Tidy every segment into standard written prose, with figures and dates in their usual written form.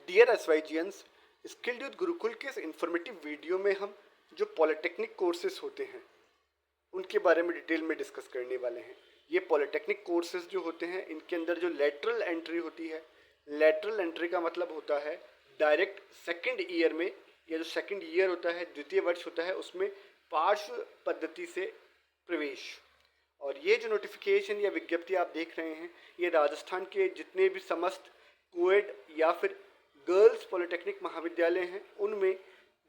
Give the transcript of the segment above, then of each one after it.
Dear एसवाईजियंस, skilled youth Gurukul के इस informative video में हम जो पॉलिटेक्निक कोर्सेज होते हैं उनके बारे में डिटेल में डिस्कस करने वाले हैं। ये पॉलिटेक्निक कोर्सेज जो होते हैं इनके अंदर जो लेटरल एंट्री होती है, लेटरल एंट्री का मतलब होता है डायरेक्ट सेकंड ईयर में, या जो सेकंड ईयर होता है, द्वितीय वर्ष होता है, उसमें पार्श्व पद्धति से प्रवेश। और ये जो नोटिफिकेशन या विज्ञप्ति आप देख रहे हैं, ये राजस्थान के जितने भी समस्त कोएड या फिर गर्ल्स पॉलिटेक्निक महाविद्यालय हैं उनमें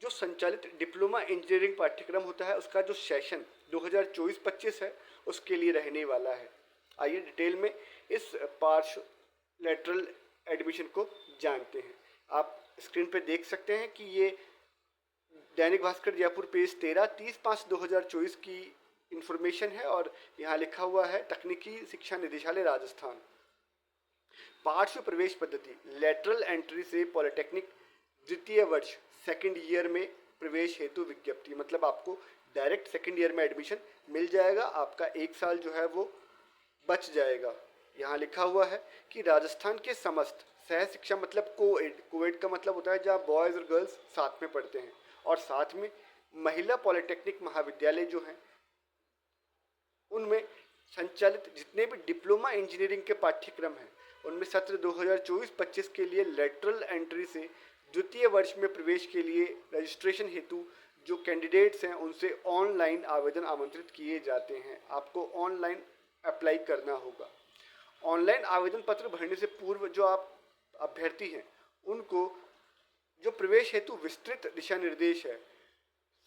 जो संचालित डिप्लोमा इंजीनियरिंग पाठ्यक्रम होता है उसका जो सेशन 2024-25 है उसके लिए रहने वाला है। आइए डिटेल में इस पार्श्व लेटरल एडमिशन को जानते हैं। आप स्क्रीन पे देख सकते हैं कि ये दैनिक भास्कर जयपुर पेज 13 30/5/2024 की इंफॉर्मेशन है और यहाँ लिखा हुआ है तकनीकी शिक्षा निदेशालय राजस्थान। पार्श्व प्रवेश पद्धति लेटरल एंट्री से पॉलिटेक्निक द्वितीय वर्ष सेकंड ईयर में प्रवेश हेतु विज्ञप्ति, मतलब आपको डायरेक्ट सेकंड ईयर में एडमिशन मिल जाएगा, आपका एक साल जो है वो बच जाएगा। यहाँ लिखा हुआ है कि राजस्थान के समस्त सह शिक्षा, मतलब कोएड, कोएड का मतलब होता है जहाँ बॉयज़ और गर्ल्स साथ में पढ़ते हैं, और साथ में महिला पॉलिटेक्निक महाविद्यालय जो हैं उनमें संचालित जितने भी डिप्लोमा इंजीनियरिंग के पाठ्यक्रम हैं उनमें सत्र 2024-25 के लिए लेटरल एंट्री से द्वितीय वर्ष में प्रवेश के लिए रजिस्ट्रेशन हेतु जो कैंडिडेट्स हैं उनसे ऑनलाइन आवेदन आमंत्रित किए जाते हैं। आपको ऑनलाइन अप्लाई करना होगा। ऑनलाइन आवेदन पत्र भरने से पूर्व जो आप अभ्यर्थी हैं उनको जो प्रवेश हेतु विस्तृत दिशा निर्देश है,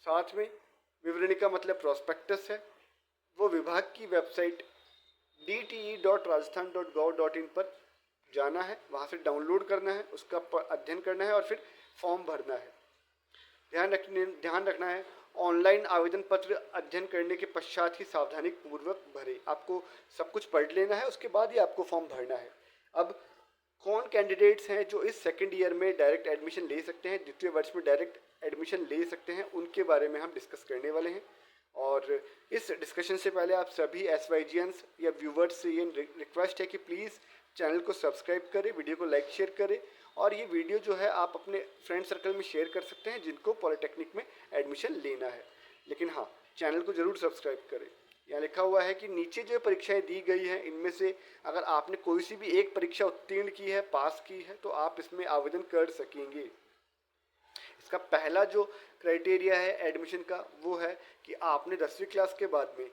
साथ में विवरणिका मतलब प्रोस्पेक्टस है, वो विभाग की वेबसाइट dte.rajasthan.gov.in पर जाना है, वहाँ से डाउनलोड करना है, उसका अध्ययन करना है और फिर फॉर्म भरना है। ध्यान रखना है ऑनलाइन आवेदन पत्र अध्ययन करने के पश्चात ही सावधानी पूर्वक भरें। आपको सब कुछ पढ़ लेना है, उसके बाद ही आपको फॉर्म भरना है। अब कौन कैंडिडेट्स हैं जो इस सेकंड ईयर में डायरेक्ट एडमिशन ले सकते हैं, द्वितीय वर्ष में डायरेक्ट एडमिशन ले सकते हैं, उनके बारे में हम डिस्कस करने वाले हैं। और इस डिस्कशन से पहले आप सभी एसवाईजियंस या व्यूवर्स से ये रिक्वेस्ट है कि प्लीज़ चैनल को सब्सक्राइब करें, वीडियो को लाइक शेयर करें, और ये वीडियो जो है आप अपने फ्रेंड सर्कल में शेयर कर सकते हैं जिनको पॉलिटेक्निक में एडमिशन लेना है। लेकिन हाँ, चैनल को ज़रूर सब्सक्राइब करें। यहाँ लिखा हुआ है कि नीचे जो परीक्षाएं दी गई हैं इनमें से अगर आपने कोई सी भी एक परीक्षा उत्तीर्ण की है, पास की है, तो आप इसमें आवेदन कर सकेंगे। इसका पहला जो क्राइटेरिया है एडमिशन का वो है कि आपने 10वीं क्लास के बाद में,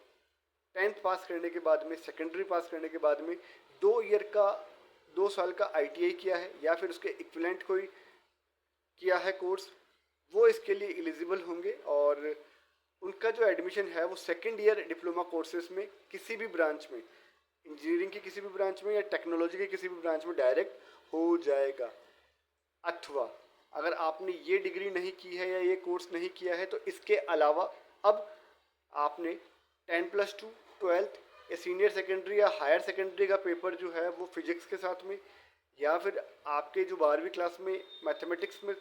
10th पास करने के बाद में, सेकेंडरी पास करने के बाद में 2 साल का ITI किया है या फिर उसके इक्विवेलेंट कोई किया है कोर्स, वो इसके लिए एलिजिबल होंगे। और उनका जो एडमिशन है वो सेकेंड ईयर डिप्लोमा कोर्सेज में किसी भी ब्रांच में, इंजीनियरिंग की किसी भी ब्रांच में या टेक्नोलॉजी के किसी भी ब्रांच में डायरेक्ट हो जाएगा। अथवा अगर आपने ये डिग्री नहीं की है या ये कोर्स नहीं किया है तो इसके अलावा अब आपने 10+2, 12th या सीनियर सेकेंडरी या हायर सेकेंडरी का पेपर जो है वो फिजिक्स के साथ में, या फिर आपके जो 12वीं क्लास में मैथमेटिक्स में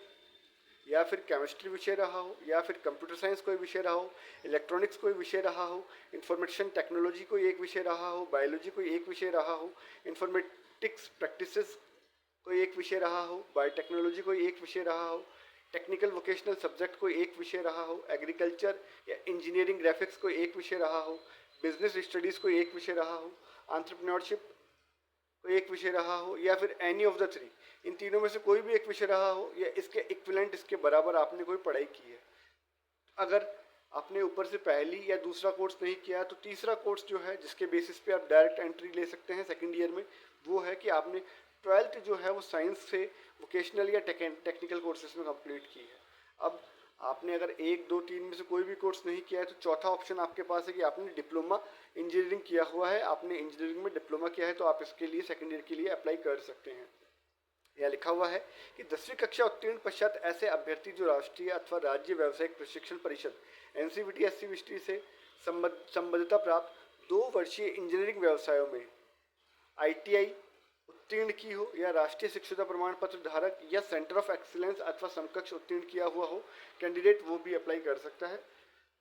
या फिर केमिस्ट्री विषय रहा हो, या फिर कंप्यूटर साइंस कोई विषय रहा हो, इलेक्ट्रॉनिक्स कोई विषय रहा हो, इंफॉर्मेशन टेक्नोलॉजी कोई एक विषय रहा हो, बायोलॉजी कोई एक विषय रहा हो, इंफॉर्मेटिक्स प्रैक्टिसेस कोई एक विषय रहा हो, बायोटेक्नोलॉजी कोई एक विषय रहा हो, टेक्निकल वोकेशनल सब्जेक्ट कोई एक विषय रहा हो, एग्रीकल्चर या इंजीनियरिंग ग्राफिक्स कोई एक विषय रहा हो, बिजनेस स्टडीज़ कोई एक विषय रहा हो, एंटरप्रेन्योरशिप कोई एक विषय रहा हो, या फिर एनी ऑफ द 3, इन तीनों में से कोई भी एक विषय रहा हो, या इसके इक्विवेलेंट, इसके बराबर आपने कोई पढ़ाई की है। अगर आपने ऊपर से पहली या दूसरा कोर्स नहीं किया तो तीसरा कोर्स जो है जिसके बेसिस पे आप डायरेक्ट एंट्री ले सकते हैं सेकेंड ईयर में, वो है कि आपने 12th जो है वो साइंस से वोकेशनल या टेक्निकल कोर्सेज में कंप्लीट की है। अब आपने अगर 1, 2, 3 में से कोई भी कोर्स नहीं किया है तो चौथा ऑप्शन आपके पास है कि आपने डिप्लोमा इंजीनियरिंग किया हुआ है, आपने इंजीनियरिंग में डिप्लोमा किया है, तो आप इसके लिए सेकेंड ईयर के लिए अप्लाई कर सकते हैं। यह लिखा हुआ है कि 10वीं कक्षा उत्तीर्ण पश्चात ऐसे अभ्यर्थी जो राष्ट्रीय अथवा राज्य व्यावसायिक प्रशिक्षण परिषद NCVT SCVT से संबद्धता प्राप्त 2 वर्षीय इंजीनियरिंग व्यवसायों में ITI उत्तीर्ण की हो या राष्ट्रीय शिक्षुता प्रमाण पत्र धारक या सेंटर ऑफ एक्सीलेंस अथवा समकक्ष उत्तीर्ण किया हुआ हो कैंडिडेट, वो भी अप्लाई कर सकता है।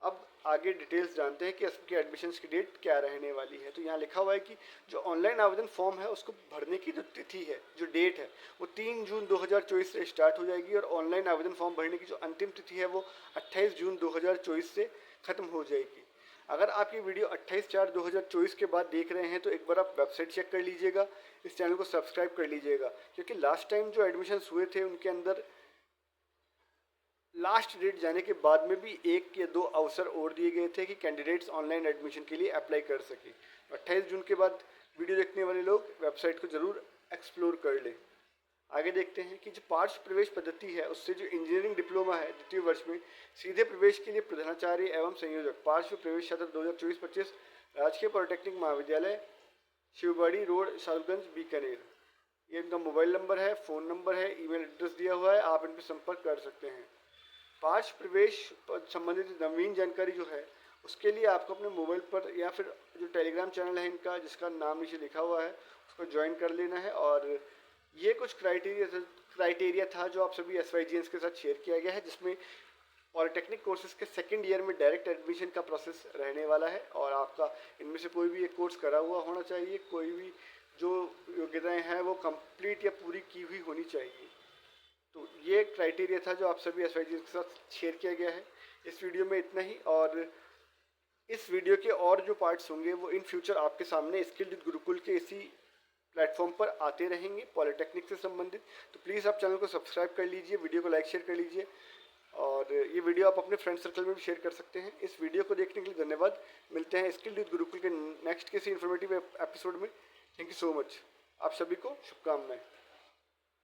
अब आगे डिटेल्स जानते हैं कि इसके एडमिशन्स की डेट क्या रहने वाली है। तो यहाँ लिखा हुआ है कि जो ऑनलाइन आवेदन फॉर्म है उसको भरने की जो तिथि है, जो डेट है, वो 3 जून 2024 से स्टार्ट हो जाएगी और ऑनलाइन आवेदन फॉर्म भरने की जो अंतिम तिथि है वो 28 जून 2024 से ख़त्म हो जाएगी। अगर आप ये वीडियो 28/4/2024 के बाद देख रहे हैं तो एक बार आप वेबसाइट चेक कर लीजिएगा, इस चैनल को सब्सक्राइब कर लीजिएगा, क्योंकि लास्ट टाइम जो एडमिशन्स हुए थे उनके अंदर लास्ट डेट जाने के बाद में भी 1 या 2 अवसर और दिए गए थे कि कैंडिडेट्स ऑनलाइन एडमिशन के लिए अप्लाई कर सकें। 28 जून के बाद वीडियो देखने वाले लोग वेबसाइट को ज़रूर एक्सप्लोर कर लें। आगे देखते हैं कि जो पार्श्व प्रवेश पद्धति है उससे जो इंजीनियरिंग डिप्लोमा है द्वितीय वर्ष में सीधे प्रवेश के लिए प्रधानाचार्य एवं संयोजक पार्श्व प्रवेश सत्र 2024-25 राजकीय पॉलिटेक्निक महाविद्यालय शिवबाड़ी रोड सालगंज बीकानेर। ये इनका मोबाइल नंबर है, फ़ोन नंबर है, ईमेल एड्रेस दिया हुआ है, आप इन पर संपर्क कर सकते हैं। पार्श्व प्रवेश संबंधित नवीन जानकारी जो है उसके लिए आपको अपने मोबाइल पर या फिर जो टेलीग्राम चैनल है इनका जिसका नाम नीचे लिखा हुआ है उसको ज्वाइन कर लेना है। और ये कुछ क्राइटेरिया था जो आप सभी SYGNs के साथ शेयर किया गया है, जिसमें पॉलिटेक्निक कोर्सेज के सेकेंड ईयर में डायरेक्ट एडमिशन का प्रोसेस रहने वाला है और आपका इनमें से कोई भी एक कोर्स करा हुआ होना चाहिए, कोई भी जो योग्यताएं हैं वो कंप्लीट या पूरी की हुई होनी चाहिए। तो ये क्राइटेरिया था जो आप सभी SYGNs के साथ शेयर किया गया है। इस वीडियो में इतना ही, और इस वीडियो के और जो पार्ट्स होंगे वो इन फ्यूचर आपके सामने स्किल्ड विद गुरुकुल के इसी प्लेटफॉर्म पर आते रहेंगे पॉलिटेक्निक से संबंधित। तो प्लीज़ आप चैनल को सब्सक्राइब कर लीजिए, वीडियो को लाइक शेयर कर लीजिए और ये वीडियो आप अपने फ्रेंड सर्कल में भी शेयर कर सकते हैं। इस वीडियो को देखने के लिए धन्यवाद। मिलते हैं स्किल्ड विद गुरुकुल के नेक्स्ट किसी इन्फॉर्मेटिव एपिसोड में। Thank you so much. आप सभी को शुभकामनाएं।